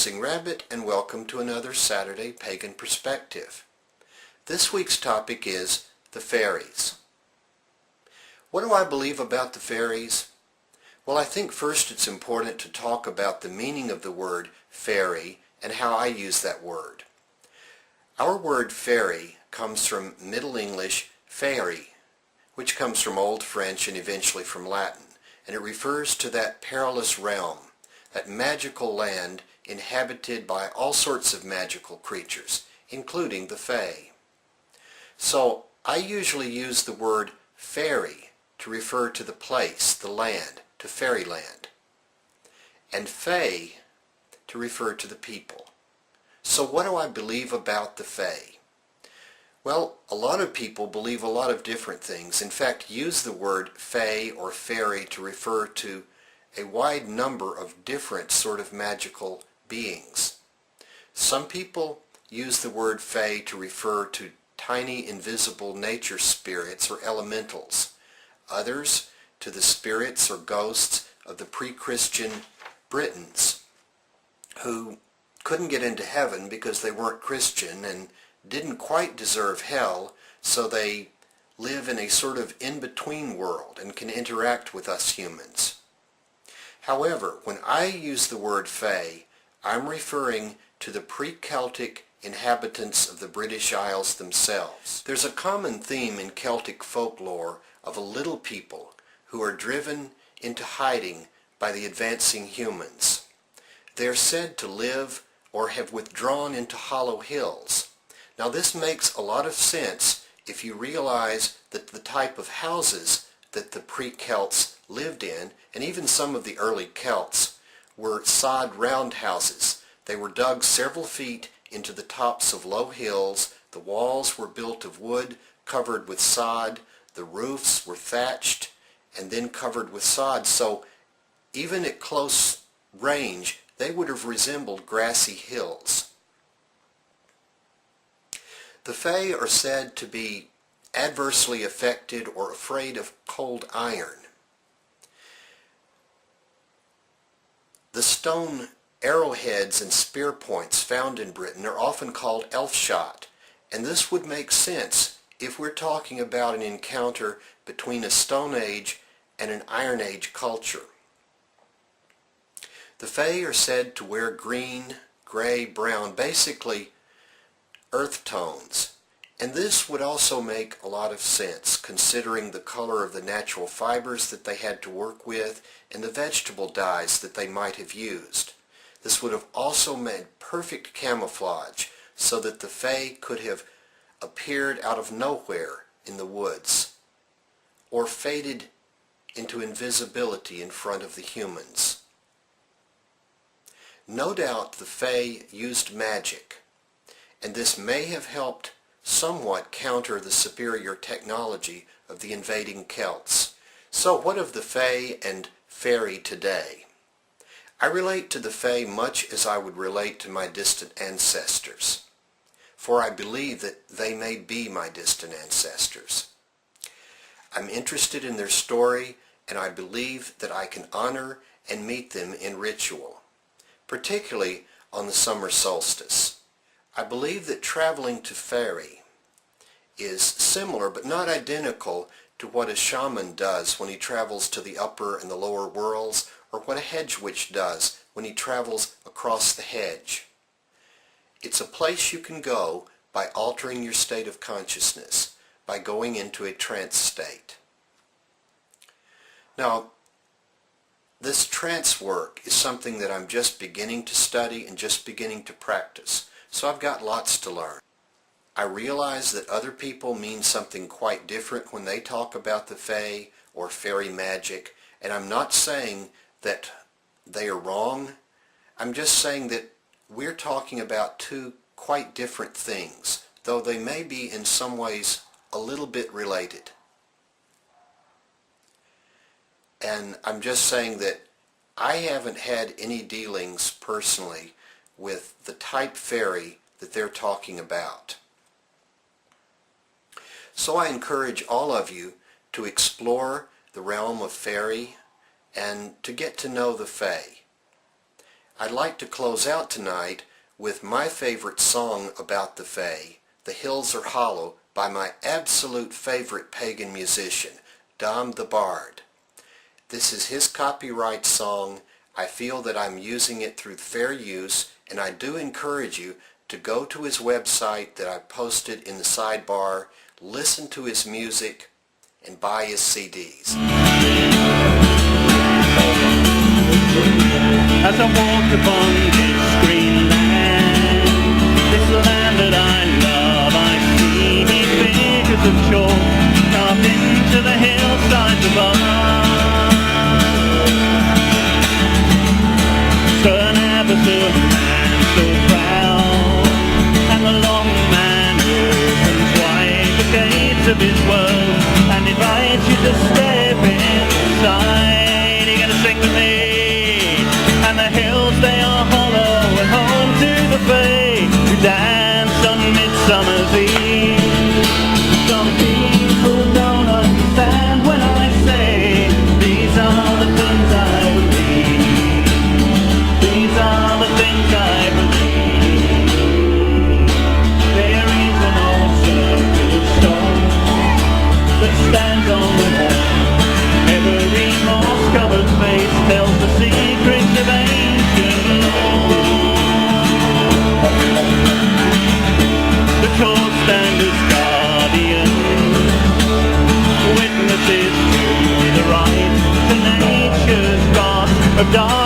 Dancing Rabbit, and welcome to another Saturday Pagan Perspective. This week's topic is the fairies. What do I believe about the fairies? Well, I think first it's important to talk about the meaning of the word fairy and how I use that word. Our word fairy comes from Middle English fairy, which comes from Old French and eventually from Latin, and it refers to that perilous realm, that magical land inhabited by all sorts of magical creatures, including the Faie. So I usually use the word fairy to refer to the place, the land, to fairyland, and Faie to refer to the people. So what do I believe about the Faie? Well, a lot of people believe a lot of different things. In fact, use the word fae or fairy to refer to a wide number of different sort of magical beings. Some people use the word fae to refer to tiny invisible nature spirits or elementals. Others to the spirits or ghosts of the pre-Christian Britons who couldn't get into heaven because they weren't Christian and didn't quite deserve hell, so they live in a sort of in-between world and can interact with us humans. However, when I use the word fae, I'm referring to the pre-Celtic inhabitants of the British Isles themselves. There's a common theme in Celtic folklore of a little people who are driven into hiding by the advancing humans. They are said to live or have withdrawn into hollow hills. Now this makes a lot of sense if you realize that the type of houses that the pre-Celts lived in, and even some of the early Celts, were sod round houses. They were dug several feet into the tops of low hills. The walls were built of wood covered with sod. The roofs were thatched and then covered with sod. So even at close range, they would have resembled grassy hills. The Fae are said to be adversely affected or afraid of cold iron. The stone arrowheads and spear points found in Britain are often called elf shot, and this would make sense if we're talking about an encounter between a Stone Age and an Iron Age culture. The Fae are said to wear green, gray, brown, basically earth tones, and this would also make a lot of sense considering the color of the natural fibers that they had to work with and the vegetable dyes that they might have used. This would have also made perfect camouflage so that the Fae could have appeared out of nowhere in the woods or faded into invisibility in front of the humans. No doubt the Fae used magic, and this may have helped somewhat counter the superior technology of the invading Celts. So what of the Fae and fairy today? I relate to the Fae much as I would relate to my distant ancestors, for I believe that they may be my distant ancestors. I'm interested in their story, and I believe that I can honor and meet them in ritual, particularly on the summer solstice. I believe that traveling to Faie is similar but not identical to what a shaman does when he travels to the upper and the lower worlds, or what a hedge witch does when he travels across the hedge. It's a place you can go by altering your state of consciousness, by going into a trance state. Now, this trance work is something that I'm just beginning to study and just beginning to practice. So I've got lots to learn. I realize that other people mean something quite different when they talk about the Fae or fairy magic, and I'm not saying that they are wrong. I'm just saying that we're talking about two quite different things, though they may be in some ways a little bit related. And I'm just saying that I haven't had any dealings personally with the type fairy that they're talking about. So I encourage all of you to explore the realm of fairy and to get to know the Fae. I'd like to close out tonight with my favorite song about the Faie, The Hills Are Hollow, by my absolute favorite pagan musician, Dom the Bard. This is his copyright song. I feel that I'm using it through fair use, and I do encourage you to go to his website that I posted in the sidebar, listen to his music, and buy his CDs. As I walk upon this green land, this land that I love, I see figures of chalk carved into the hillsides above. Stern Abbot, man so proud, and the long man opens wide the gates of his world and invites you to step inside. You gotta sing with me. And the hills, they are hollow and home to the Faie who dance on Midsummer's Eve. Some people don't understand when I say these are the things I believe. These are the things I believe. There is an old circle of stone that stands on the wall. Every moss-covered face tells the secrets of ancient lore. The chalk stand as guardians, witnesses to the right to nature's God of dark.